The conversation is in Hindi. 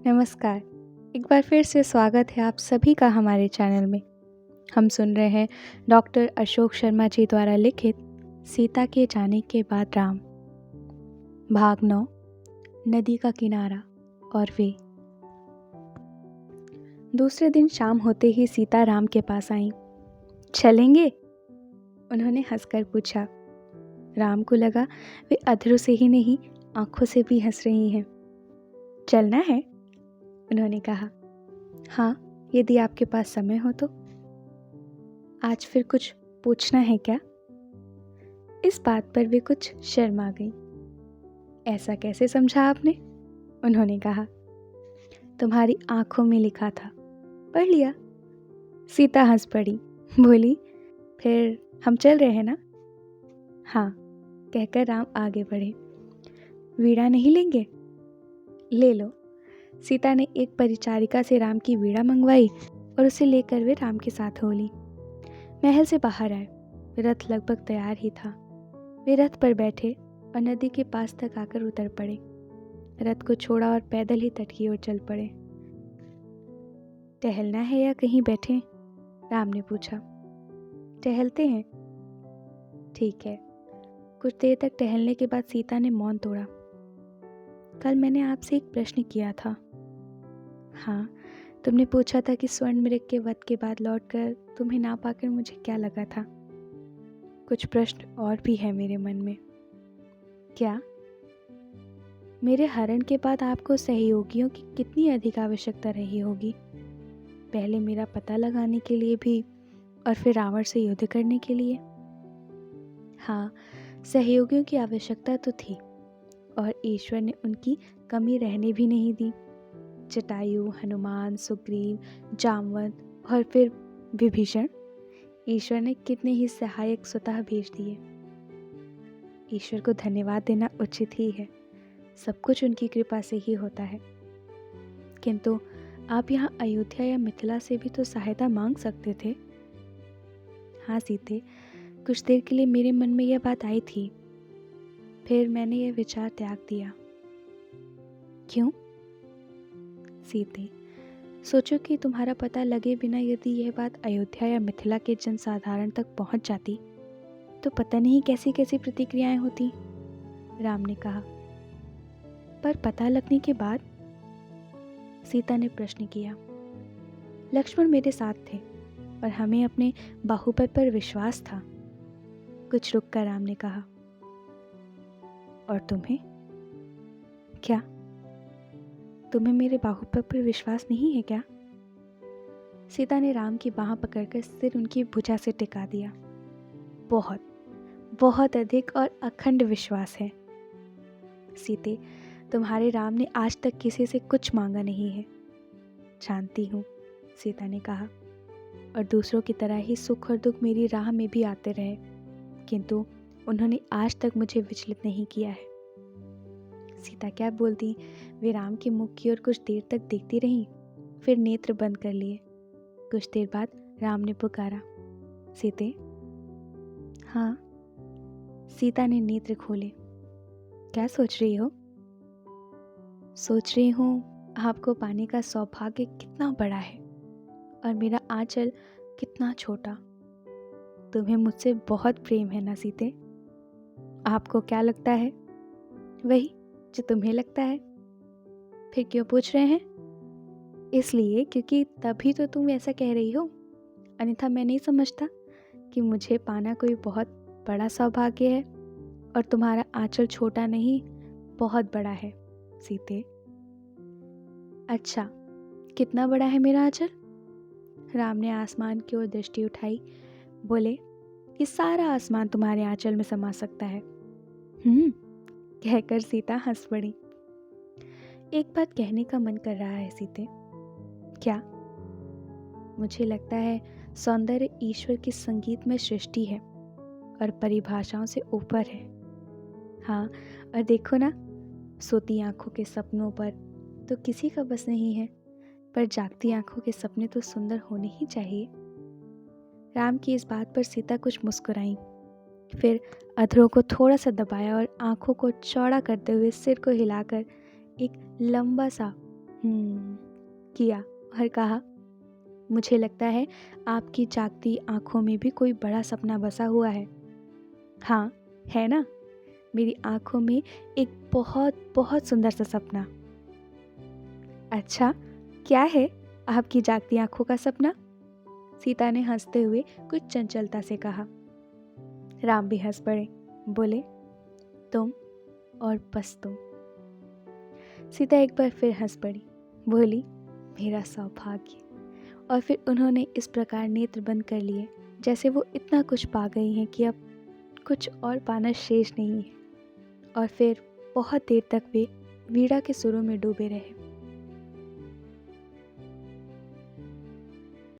नमस्कार। एक बार फिर से स्वागत है आप सभी का हमारे चैनल में। हम सुन रहे हैं डॉक्टर अशोक शर्मा जी द्वारा लिखित सीता के जाने के बाद राम, भाग 9, नदी का किनारा और वे। दूसरे दिन शाम होते ही सीता राम के पास आई। चलेंगे? उन्होंने हंसकर पूछा। राम को लगा वे अधरों से ही नहीं, आंखों से भी हंस रही हैं। चलना है? उन्होंने कहा। हाँ, यदि आपके पास समय हो तो। आज फिर कुछ पूछना है क्या? इस बात पर वे कुछ शर्मा गई। ऐसा कैसे समझा आपने? उन्होंने कहा। तुम्हारी आंखों में लिखा था, पढ़ लिया। सीता हंस पड़ी, बोली, फिर हम चल रहे हैं ना? हाँ, कहकर राम आगे बढ़े। वीणा नहीं लेंगे? ले लो। सीता ने एक परिचारिका से राम की वीणा मंगवाई और उसे लेकर वे राम के साथ हो ली। महल से बाहर आए। रथ लगभग तैयार ही था। वे रथ पर बैठे और नदी के पास तक आकर उतर पड़े। रथ को छोड़ा और पैदल ही तट की ओर चल पड़े। टहलना है या कहीं बैठे? राम ने पूछा। टहलते हैं। ठीक है। कुछ देर तक टहलने के बाद सीता ने मौन तोड़ा। कल मैंने आपसे एक प्रश्न किया था। हाँ, तुमने पूछा था कि स्वर्ण मृग के वध के बाद लौटकर तुम्हें ना पाकर मुझे क्या लगा था। कुछ प्रश्न और भी है मेरे मन में। क्या? मेरे हरण के बाद आपको सहयोगियों की कितनी अधिक आवश्यकता रही होगी। पहले मेरा पता लगाने के लिए भी और फिर रावण से युद्ध करने के लिए। हाँ, सहयोगियों की आवश्यकता तो थी और ईश्वर ने उनकी कमी रहने भी नहीं दी। जटायु, हनुमान, सुग्रीव, जामवंत और फिर विभीषण, ईश्वर ने कितने ही सहायक स्वतः भेज दिए। ईश्वर को धन्यवाद देना उचित ही है। सब कुछ उनकी कृपा से ही होता है। किंतु आप यहाँ अयोध्या या मिथिला से भी तो सहायता मांग सकते थे। हाँ सीते, कुछ देर के लिए मेरे मन में यह बात आई थी, फिर मैंने यह विचार त्याग दिया। क्यों? सीते, सोचो कि तुम्हारा पता लगे बिना यदि यह बात अयोध्या या मिथिला के जनसाधारण तक पहुंच जाती तो पता नहीं कैसी कैसी प्रतिक्रियाएं होती। राम ने कहा। पर पता लगने के बाद? सीता ने प्रश्न किया। लक्ष्मण मेरे साथ थे और हमें अपने बाहुबल पर विश्वास था। कुछ रुककर राम ने कहा। और तुम्हें? क्या? तुम्हें मेरे बाहुबल पर विश्वास नहीं है क्या? सीता ने राम की बाह पकड़कर सिर उनकी भुजा से टिका दिया। बहुत बहुत अधिक और अखंड विश्वास है। सीते, तुम्हारे राम ने आज तक किसी से कुछ मांगा नहीं है। जानती हूँ, सीता ने कहा, और दूसरों की तरह ही सुख और दुख मेरी राह में भी आते रहे, किंतु उन्होंने आज तक मुझे विचलित नहीं किया है। सीता क्या बोलती, वे राम के मुख की ओर कुछ देर तक देखती रहीं, फिर नेत्र बंद कर लिए। कुछ देर बाद राम ने पुकारा, सीते। हाँ। सीता ने नेत्र खोले। क्या सोच रही हो? सोच रही हूँ आपको पाने का सौभाग्य कितना बड़ा है और मेरा आंचल कितना छोटा। तुम्हें मुझसे बहुत प्रेम है ना सीते? आपको क्या लगता है? वही जो तुम्हें लगता है। फिर क्यों पूछ रहे हैं? इसलिए क्योंकि तभी तो तुम ऐसा कह रही हो, अन्यथा मैं नहीं समझता कि मुझे पाना कोई बहुत बड़ा सौभाग्य है और तुम्हारा आंचल छोटा नहीं, बहुत बड़ा है सीते। अच्छा, कितना बड़ा है मेरा आंचल? राम ने आसमान की ओर दृष्टि उठाई, बोले, ये सारा आसमान तुम्हारे आंचल में समा सकता है। कहकर सीता हंस पड़ी। एक बात कहने का मन कर रहा है सीते। क्या? मुझे लगता है सौंदर्य ईश्वर की संगीतमय सृष्टि है और परिभाषाओं से ऊपर है। हाँ, और देखो ना, सोती आंखों के सपनों पर तो किसी का बस नहीं है, पर जागती आंखों के सपने तो सुंदर होने ही चाहिए। राम की इस बात पर सीता कुछ मुस्कुराई, फिर अधरों को थोड़ा सा दबाया और आंखों को चौड़ा करते हुए सिर को हिलाकर एक लंबा सा किया और कहा, मुझे लगता है आपकी जागती आंखों में भी कोई बड़ा सपना बसा हुआ है। हाँ, है ना? मेरी आंखों में एक बहुत बहुत सुंदर सा सपना। अच्छा, क्या है आपकी जागती आंखों का सपना? सीता ने हंसते हुए कुछ चंचलता से कहा। राम भी हंस पड़े, बोले, तुम और बस तुम। सीता एक बार फिर हंस पड़ी, बोली, मेरा सौभाग्य। और फिर उन्होंने इस प्रकार नेत्र बंद कर लिए जैसे वो इतना कुछ पा गई हैं कि अब कुछ और पाना शेष नहीं है। और फिर बहुत देर तक वे वीणा के सुरों में डूबे रहे।